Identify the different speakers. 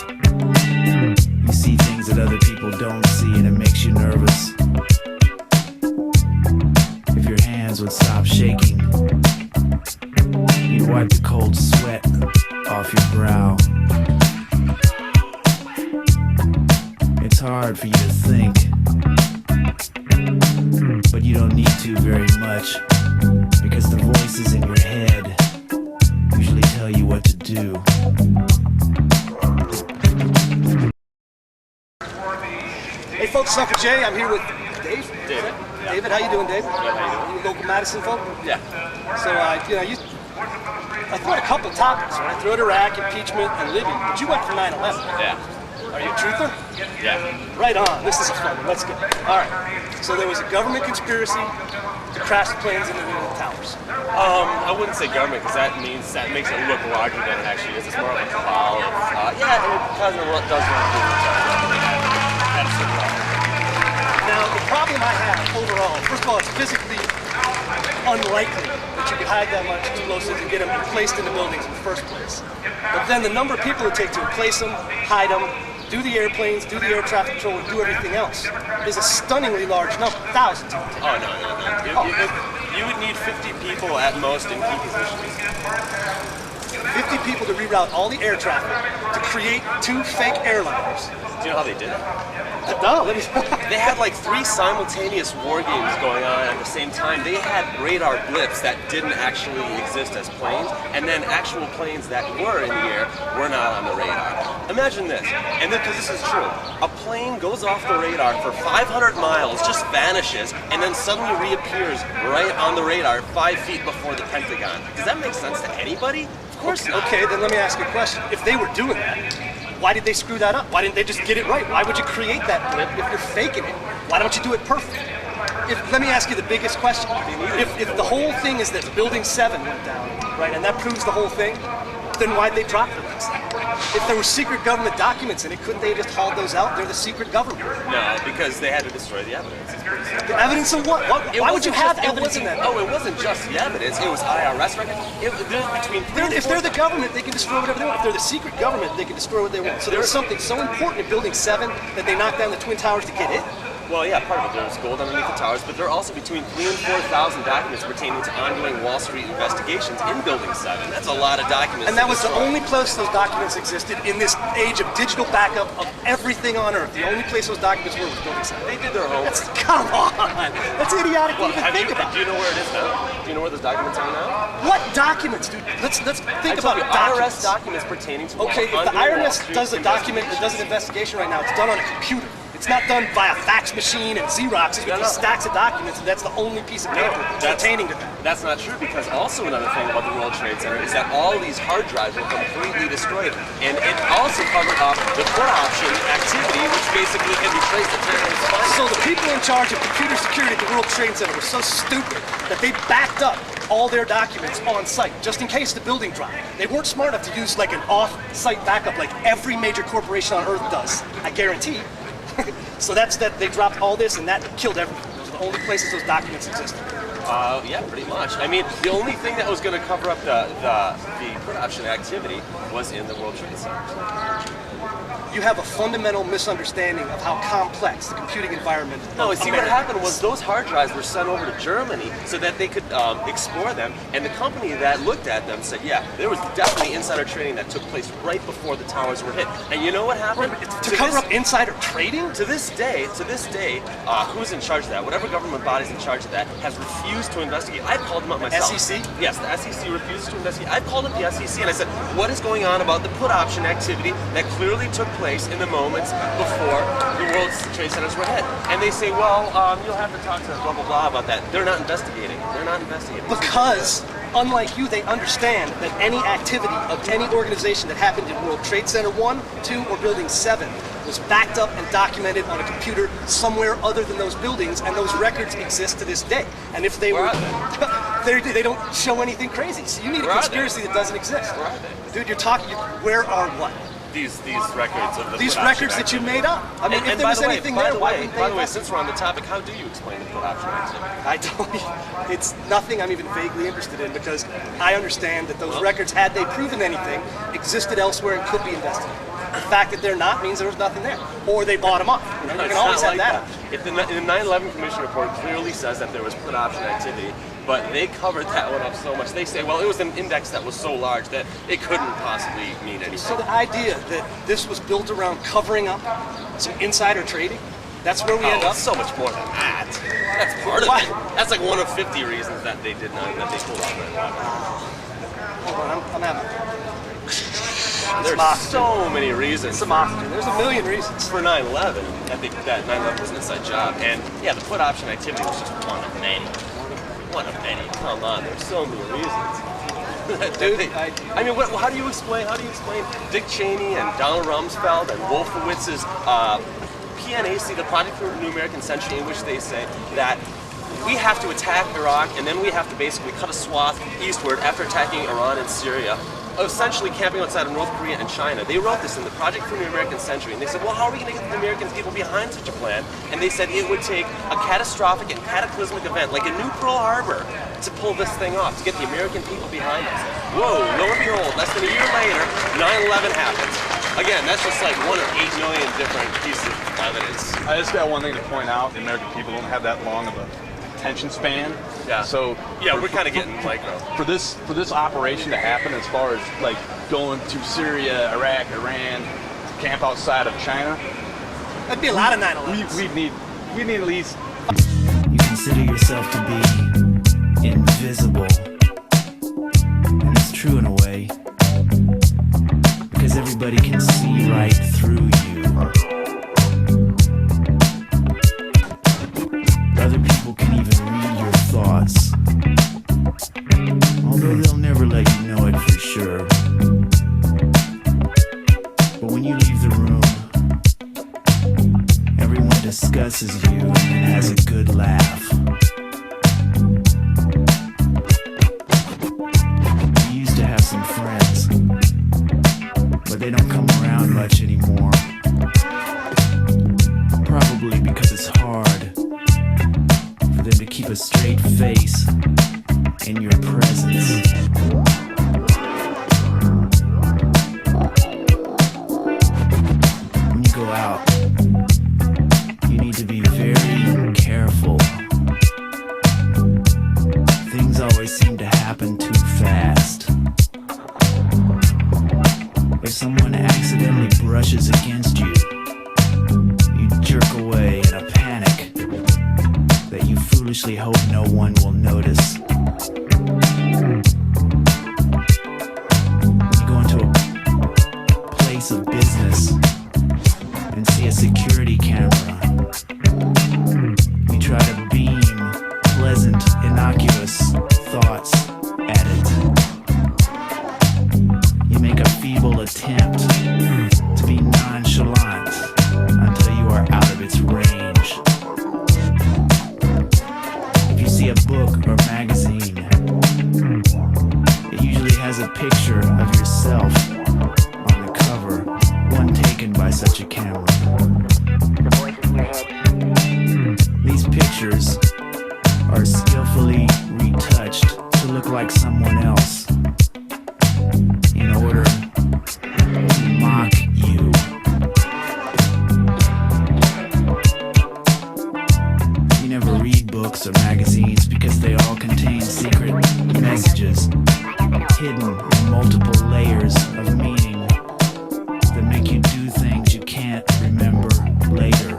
Speaker 1: You see things that other people don't see, and it makes you nervous. If your hands would stop shaking, you'd wipe the cold sweat off your brow. It's hard for you to think, but you don't need to very much, because the voices in your head usually tell you what to do.
Speaker 2: Hey folks, Uncle Jay, I'm here with Dave.
Speaker 3: David. Yeah.
Speaker 2: David, how you doing, Dave?
Speaker 3: Good, how you doing?
Speaker 2: You local Madison folk?
Speaker 3: Yeah.
Speaker 2: So, I threw out a couple topics, right? I threw out Iraq, impeachment, and Libya, but you went for 9/11.
Speaker 3: Yeah.
Speaker 2: Are you a truther?
Speaker 3: Yeah.
Speaker 2: Right on. This is a fun one. Let's go. All right. So there was a government conspiracy to crash the planes into the towers.
Speaker 3: I wouldn't say government because that makes it look larger than it actually is. It's more of a cabal of yeah, and it kind of does run through the
Speaker 2: Now, the problem I have overall, first of all, it's physically unlikely that you could hide that much explosives and get them placed in the buildings in the first place. But then the number of people it takes to replace them, hide them, do the airplanes, do the air traffic control, and do everything else is a stunningly large number, thousands.
Speaker 3: Oh, no. You would need 50 people at most in key positions.
Speaker 2: 50 people to reroute all the air traffic to create 2 fake airliners.
Speaker 3: Do you know how they did it?
Speaker 2: No, let me.
Speaker 3: They had like 3 simultaneous war games going on at the same time. They had radar blips that didn't actually exist as planes, and then actual planes that were in the air were not on the radar. Imagine this, and because this is true, a plane goes off the radar for 500 miles, just vanishes, and then suddenly reappears right on the radar 5 feet before the Pentagon. Does that make sense to anybody? Of course not.
Speaker 2: Okay, then let me ask you a question. If they were doing that, why did they screw that up? Why didn't they just get it right? Why would you create that blip if you're faking it? Why don't you do it perfect? Let me ask you the biggest question. If the whole thing is that Building 7 went down, right, and that proves the whole thing, then why'd they drop the next thing? If there were secret government documents in it, couldn't they just haul those out? They're the secret government.
Speaker 3: No, because they had to destroy the evidence. It's pretty simple.
Speaker 2: The evidence of what? Why would you have evidence in that?
Speaker 3: Oh, it wasn't just the evidence. It was IRS records.
Speaker 2: If they're the government, they can destroy whatever they want. If they're the secret government, they can destroy what they want. So there was something so important in Building 7 that they knocked down the Twin Towers to get it?
Speaker 3: Well, yeah, part of it. There was gold underneath the towers, but there are also between 3,000 and 4,000 documents pertaining to ongoing Wall Street investigations in Building 7. That's a lot of documents.
Speaker 2: And that was the only place those documents existed in this age of digital backup of everything on Earth. The only place those documents were was Building 7.
Speaker 3: They did their homework.
Speaker 2: Come on! That's idiotic to even think about.
Speaker 3: Do you know where it is now? Do you know where those documents are now?
Speaker 2: What documents, dude? Let's think about
Speaker 3: IRS documents pertaining to
Speaker 2: okay, if the IRS does a document that does an investigation right now, it's done on a computer. It's not done via fax machine and Xeroxes with these stacks of documents, and that's the only piece of paper pertaining to that.
Speaker 3: That's not true, because also another thing about the World Trade Center is that all these hard drives were completely destroyed, and it also covered up the put option activity, which basically can be traced to terrorist financing.
Speaker 2: So the people in charge of computer security at the World Trade Center were so stupid that they backed up all their documents on site, just in case the building dropped. They weren't smart enough to use like an off-site backup like every major corporation on Earth does, I guarantee. So that's that. They dropped all this, and that killed everything. Those are the only places those documents existed.
Speaker 3: Yeah, pretty much. I mean, the only thing that was going to cover up the put option activity was in the World Trade Center.
Speaker 2: You have a fundamental misunderstanding of how complex the computing environment is.
Speaker 3: No, see, what happened was those hard drives were sent over to Germany so that they could explore them, and the company that looked at them said, yeah, there was definitely insider trading that took place right before the towers were hit. And you know what happened?
Speaker 2: To cover up insider trading?
Speaker 3: To this day, who's in charge of that? Whatever government body's in charge of that has refused to investigate. I've called them up myself.
Speaker 2: SEC?
Speaker 3: Yes, the SEC refuses to investigate. I've called up the SEC and I said, what is going on about the put option activity that clearly took place in the moments before the World Trade Centers were hit? And they say, well, you'll have to talk to blah, blah, blah about that. They're not investigating. They're not investigating.
Speaker 2: Because, unlike you, they understand that any activity of any organization that happened in World Trade Center 1, 2, or Building 7 was backed up and documented on a computer somewhere other than those buildings, and those records exist to this day. And if they were, they don't show anything crazy. So you need a conspiracy that doesn't exist. Dude, you're talking, where are what?
Speaker 3: These records of the
Speaker 2: these records that you made up. I mean, if there was anything there, why wouldn't they?
Speaker 3: By the way, since we're on the topic, how do you explain the put option activity?
Speaker 2: I don't. It's nothing I'm even vaguely interested in, because I understand that those records, had they proven anything, existed elsewhere and could be investigated.
Speaker 3: The
Speaker 2: fact that they're not means there was nothing there, or they bought them up. You know, you can always have that.
Speaker 3: If the 9/11 Commission report clearly says that there was put option activity, but they covered that one up so much. They say, well, it was an index that was so large that it couldn't possibly mean anything.
Speaker 2: So the idea that this was built around covering up some insider trading, that's where we end up.
Speaker 3: So much more than that. That's part of
Speaker 2: Why?
Speaker 3: it. That's like one of 50 reasons that they did not, that they pulled off 9/11.
Speaker 2: Hold on, I'm having.
Speaker 3: There's so many reasons.
Speaker 2: Some oxygen. There's a million reasons.
Speaker 3: For 9/11, I think that 9/11 was an inside job, and yeah, the put option activity was just one of many. One of many. Come on, there's so many reasons.
Speaker 2: Dude,
Speaker 3: I mean, how do you explain Dick Cheney and Donald Rumsfeld and Wolfowitz's PNAC, the Project for a New American Century, in which they say that we have to attack Iraq and then we have to basically cut a swath eastward after attacking Iran and Syria, essentially camping outside of North Korea and China. They wrote this in the Project for a New American Century, and they said, well, how are we going to get the American people behind such a plan? And they said it would take a catastrophic and cataclysmic event, like a new Pearl Harbor, to pull this thing off, to get the American people behind us. Whoa, lo and behold, less than a year later, 9/11 happens. Again, that's just like one of 8 million different pieces of evidence.
Speaker 4: I just got one thing to point out: the American people don't have that long of a attention span.
Speaker 3: Yeah.
Speaker 4: So
Speaker 3: yeah, we're kind of getting micro.
Speaker 4: For this operation to happen, as far as like going to Syria, Iraq, Iran, to camp outside of China,
Speaker 2: that'd be a lot of 9/11s.
Speaker 4: We need at least.
Speaker 1: You consider yourself to be invisible, and it's true in a way, because everybody can see right through you. Other people can even read your thoughts, although they'll never let you know it for sure. But when you leave the room, everyone discusses you and has a good laugh. You used to have some friends, but they don't come around much anymore. Probably because it's hard for them to keep a straight face in your presence. When you go out, you need to be very careful. Things always seem to happen too fast. If someone accidentally brushes against you, you jerk away in a panic that you foolishly hope no one will notice. When you go into a place of business and see a security camera, you try to beam pleasant, innocuous thoughts at it. You make a feeble attempt to be nonchalant until you are out of its range. If you see a book or magazine, it usually has a picture of yourself on the cover, one taken by such a camera. These pictures are skillfully retouched to look like someone else in order to mock you. You never read books or magazines because they all contain secret messages hidden in multiple layers of meaning that make you do things you can't remember later.